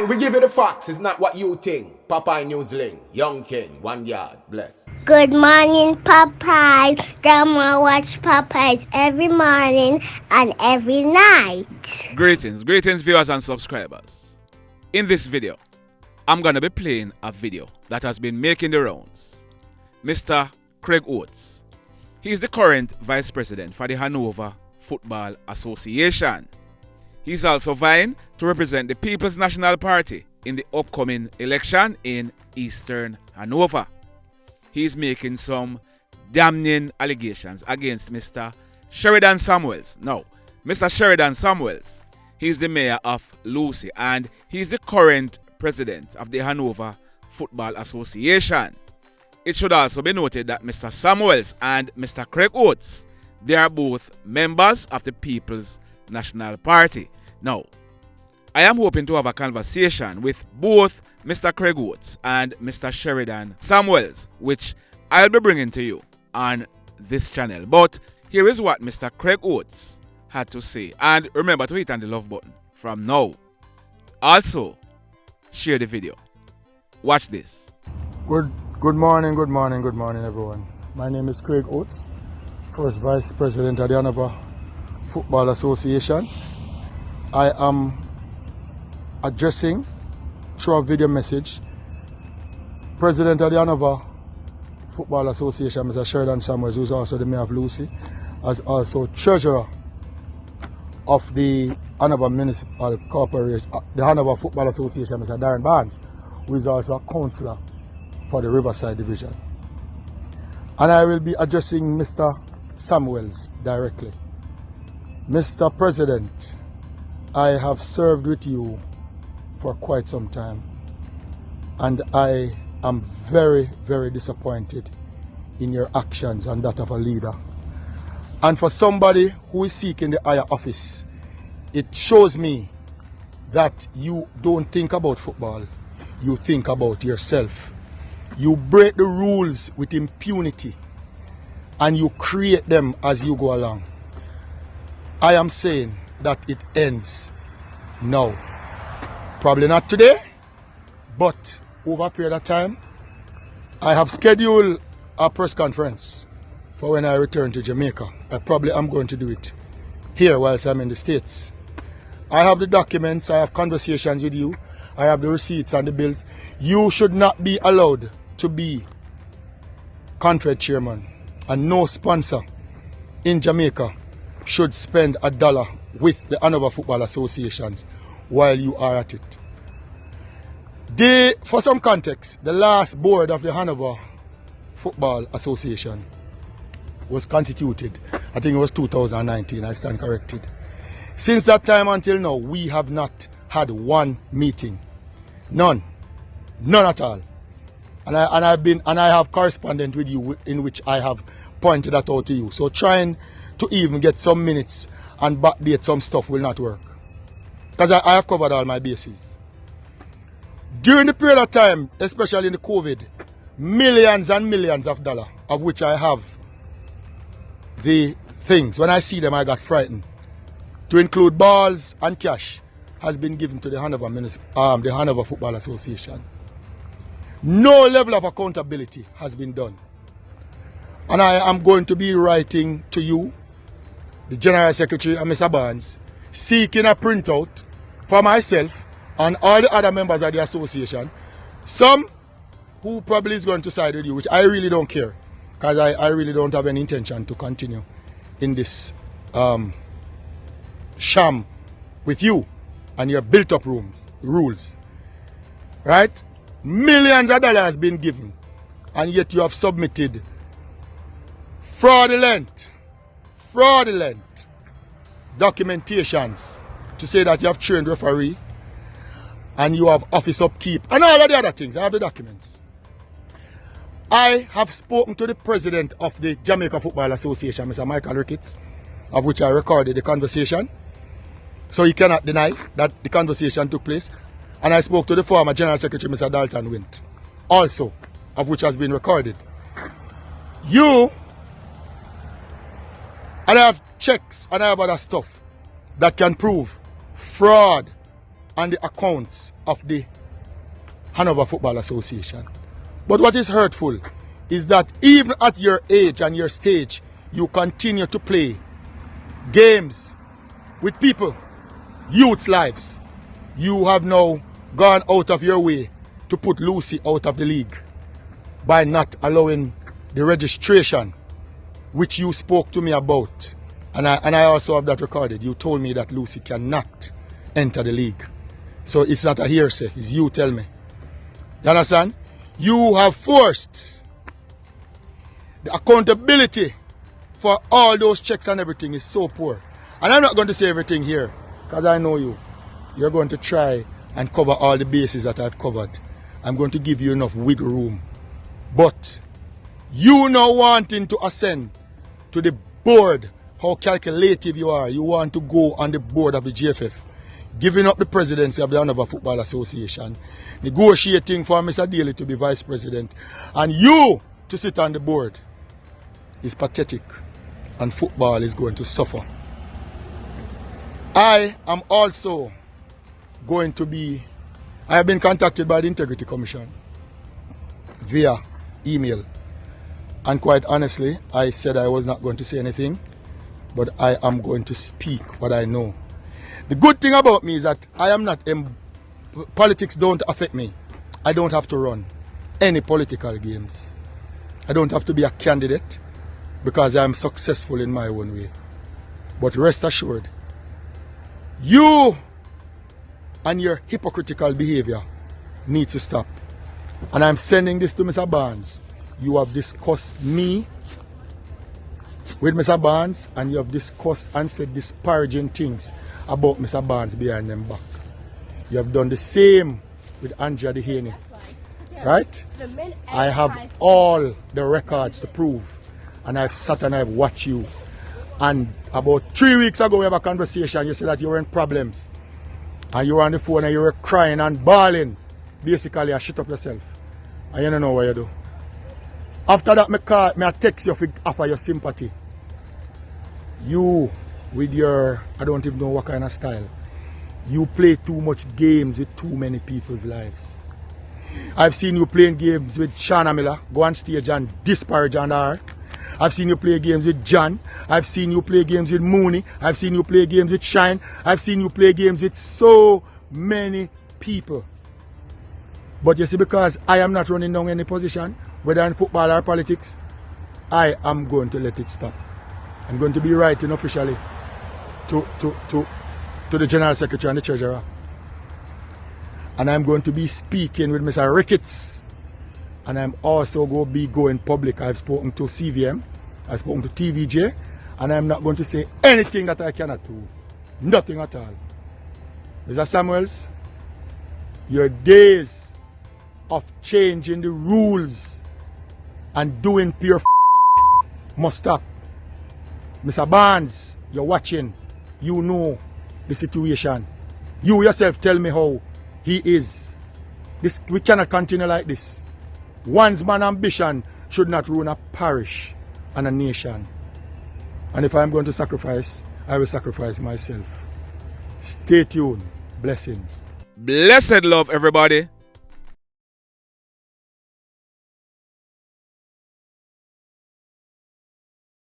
Aye, we give you the facts. It's not what you think. Popeye Newsling, Young King, 1 yard, bless. Good morning, Popeye. Grandma watch Popeyes every morning and every night. Greetings viewers and subscribers. In this video, I'm gonna be playing a video that has been making the rounds. Mr. Craig Oates. He's the current vice president for the Hanover Football Association. He's also vying to represent the People's National Party in the upcoming election in Eastern Hanover. He's making some damning allegations against Mr. Sheridan Samuels. Now, Mr. Sheridan Samuels, he's the mayor of Lucy and he's the current president of the Hanover Football Association. It should also be noted that Mr. Samuels and Mr. Craig Oates, they are both members of the People's National Party. Now, I am hoping to have a conversation with both Mr. Craig Oates and Mr. Sheridan Samuels, which I'll be bringing to you on this channel. But here is what Mr. Craig Oates had to say. And remember to hit on the love button from now. Also, share the video. Watch this. Good morning, everyone. My name is Craig Oates, first vice president of the Hanover Football Association. I am addressing through a video message President of the Hanover Football Association, Mr. Sheridan Samuels, who is also the mayor of Lucy, as also treasurer of the Hanover Municipal Corporation, the Hanover Football Association, Mr. Darren Barnes, who is also a councillor for the Riverside Division. And I will be addressing Mr. Samuels directly. Mr. President, I have served with you for quite some time, and I am very, very disappointed in your actions and that of a leader. And for somebody who is seeking the higher office, it shows me that you don't think about football, you think about yourself. You break the rules with impunity and you create them as you go along. I am saying that it ends now. Probably not today, but over a period of time. I have scheduled a press conference for when I return to Jamaica. I probably am going to do it here whilst I'm in the States. I have the documents, I have conversations with you, I have the receipts and the bills. You should not be allowed to be conference chairman, and no sponsor in Jamaica should spend $1 with the Hanover Football Association while you are at it. For some context, the last board of the Hanover Football Association was constituted, I think it was 2019, I stand corrected. Since that time until now, we have not had one meeting. None at all. And I have correspondence with you in which I have pointed that out to you. So trying to even get some minutes and backdate some stuff will not work, because I have covered all my bases. During the period of time, especially in the COVID, millions and millions of dollars, of which I have the things, when I see them I got frightened, to include balls and cash, has been given to the Hanover Football Association. No level of accountability has been done. And I am going to be writing to you, the General Secretary and Mr. Barnes, seeking a printout for myself and all the other members of the association. Some who probably is going to side with you, which I really don't care, because I really don't have any intention to continue in this sham with you and your built-up rules. Right? Millions of dollars has been given, and yet you have submitted fraudulent documentations to say that you have trained referee and you have office upkeep and all of the other things. I have the documents. I have spoken to the president of the Jamaica Football Association, Mr. Michael Ricketts, of which I recorded the conversation, so he cannot deny that the conversation took place. And I spoke to the former General Secretary, Mr. Dalton Wint, also, of which has been recorded. You, and I have checks and I have other stuff that can prove fraud on the accounts of the Hanover Football Association. But what is hurtful is that even at your age and your stage, you continue to play games with people, youth's lives. You have now gone out of your way to put Lucy out of the league by not allowing the registration, which you spoke to me about. And I also have that recorded. You told me that Lucy cannot enter the league. So it's not a hearsay, it's you tell me. You understand? You have forced the accountability for all those checks and everything is so poor. And I'm not going to say everything here, because I know you. You're going to try and cover all the bases that I've covered. I'm going to give you enough wiggle room. But you now wanting to ascend to the board, how calculative you are. You want to go on the board of the GFF, giving up the presidency of the Hanover Football Association, negotiating for Mr. Daly to be vice president, and you to sit on the board is pathetic, and football is going to suffer. I am also going to be, I have been contacted by the Integrity Commission via email, and quite honestly, I said I was not going to say anything, but I am going to speak what I know. The good thing about me is that I am not, politics don't affect me. I don't have to run any political games. I don't have to be a candidate because I am successful in my own way. But rest assured, you and your hypocritical behavior needs to stop. And I'm sending this to Mr. Barnes. You have discussed me with Mr. Barnes, and you have discussed and said disparaging things about Mr. Barnes behind them back. You have done the same with Andrea Dehaney, right? I have all the records to prove, and I've sat and I've watched you. And about 3 weeks ago we have a conversation, you said that you were in problems, and you were on the phone and you were crying and bawling. Basically, I shut up yourself, and you don't know what you do. After that, I text you to offer your sympathy. You, with your, I don't even know what kind of style, you play too much games with too many people's lives. I've seen you playing games with Shauna Miller, go on stage and disparage on her. I've seen you play games with John. I've seen you play games with Mooney. I've seen you play games with Shine. I've seen you play games with so many people. But you see, because I am not running down any position, whether in football or politics, I am going to let it stop. I'm going to be writing officially to the General Secretary and the Treasurer. And I'm going to be speaking with Mr. Ricketts. And I'm also going to be going public. I've spoken to CVM, I've spoken to TVJ, and I'm not going to say anything that I cannot prove. Nothing at all. Mr. Samuels, your days of changing the rules and doing pure must stop. Mr. Barnes, you're watching. You know the situation. You yourself tell me how he is. We cannot continue like this. One's man ambition should not ruin a parish and a nation. And if I'm going to sacrifice, I will sacrifice myself. Stay tuned. Blessings. Blessed love, everybody.